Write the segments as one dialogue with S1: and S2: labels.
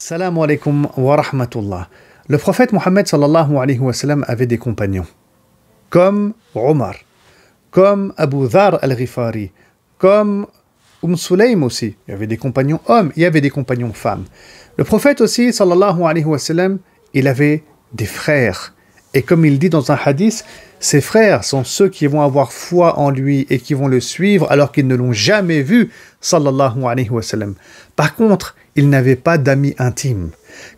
S1: Salam alaikum wa rahmatullah. Le prophète Mohammed sallallahu alayhi wa sallam avait des compagnons, comme Omar, comme Abu Dhar al-Ghifari, comme Sulaym aussi. Il y avait des compagnons hommes, il y avait des compagnons femmes. Le prophète aussi, sallallahu alayhi wa sallam, il avait des frères. Et comme il dit dans un hadith, ses frères sont ceux qui vont avoir foi en lui et qui vont le suivre alors qu'ils ne l'ont jamais vu, sallallahu alayhi wa sallam. Par contre, il n'avait pas d'amis intimes,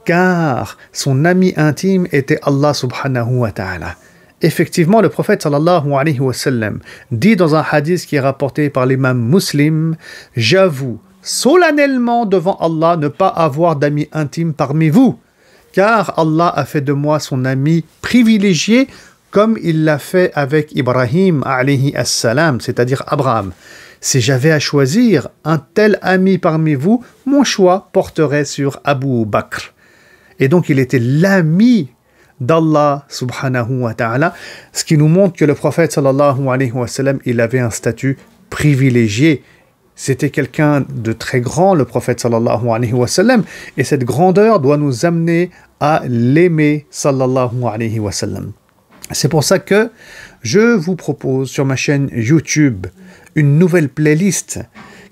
S1: car son ami intime était Allah subhanahu wa ta'ala. Effectivement, le prophète sallallahu alayhi wa sallam dit dans un hadith qui est rapporté par l'imam Muslim, « J'avoue solennellement devant Allah ne pas avoir d'amis intimes parmi vous, car Allah a fait de moi son ami privilégié comme il l'a fait avec Ibrahim alayhi as-salam, c'est-à-dire Abraham. Si j'avais à choisir un tel ami parmi vous, mon choix porterait sur Abu Bakr. » Et donc il était l'ami d'Allah subhanahu wa ta'ala, ce qui nous montre que le prophète sallallahu alayhi wa sallam, il avait un statut privilégié. C'était quelqu'un de très grand, le prophète sallallahu alayhi wa sallam, et cette grandeur doit nous amener à l'aimer sallallahu alayhi wa sallam. C'est pour ça que je vous propose sur ma chaîne YouTube une nouvelle playlist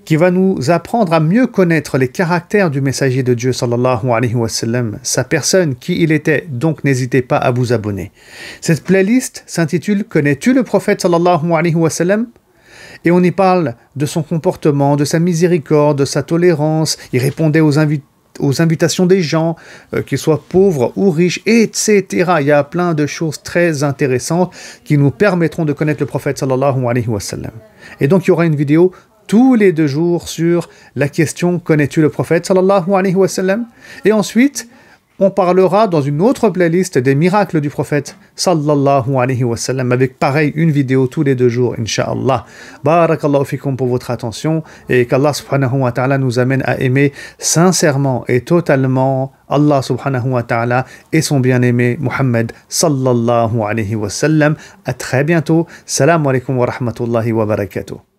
S1: qui va nous apprendre à mieux connaître les caractères du messager de Dieu sallallahu alayhi wa sallam, sa personne, qui il était. Donc n'hésitez pas à vous abonner. Cette playlist s'intitule « Connais-tu le prophète sallallahu alayhi wa sallam ?» Et on y parle de son comportement, de sa miséricorde, de sa tolérance. Il répondait aux invitations des gens, qu'ils soient pauvres ou riches, etc. Il y a plein de choses très intéressantes qui nous permettront de connaître le prophète sallallahu alayhi wa sallam. Et donc il y aura une vidéo tous les 2 jours sur la question « Connais-tu le prophète sallallahu alayhi wa sallam ?» Et ensuite, on parlera dans une autre playlist des miracles du prophète sallallahu alayhi wa sallam, avec pareil une vidéo tous les 2 jours, incha'Allah. Barakallahu fikum pour votre attention et qu'Allah subhanahu wa ta'ala nous amène à aimer sincèrement et totalement Allah subhanahu wa ta'ala et son bien-aimé Muhammad sallallahu alayhi wa sallam. À très bientôt. Salam alaikum wa rahmatullahi wa barakatuh.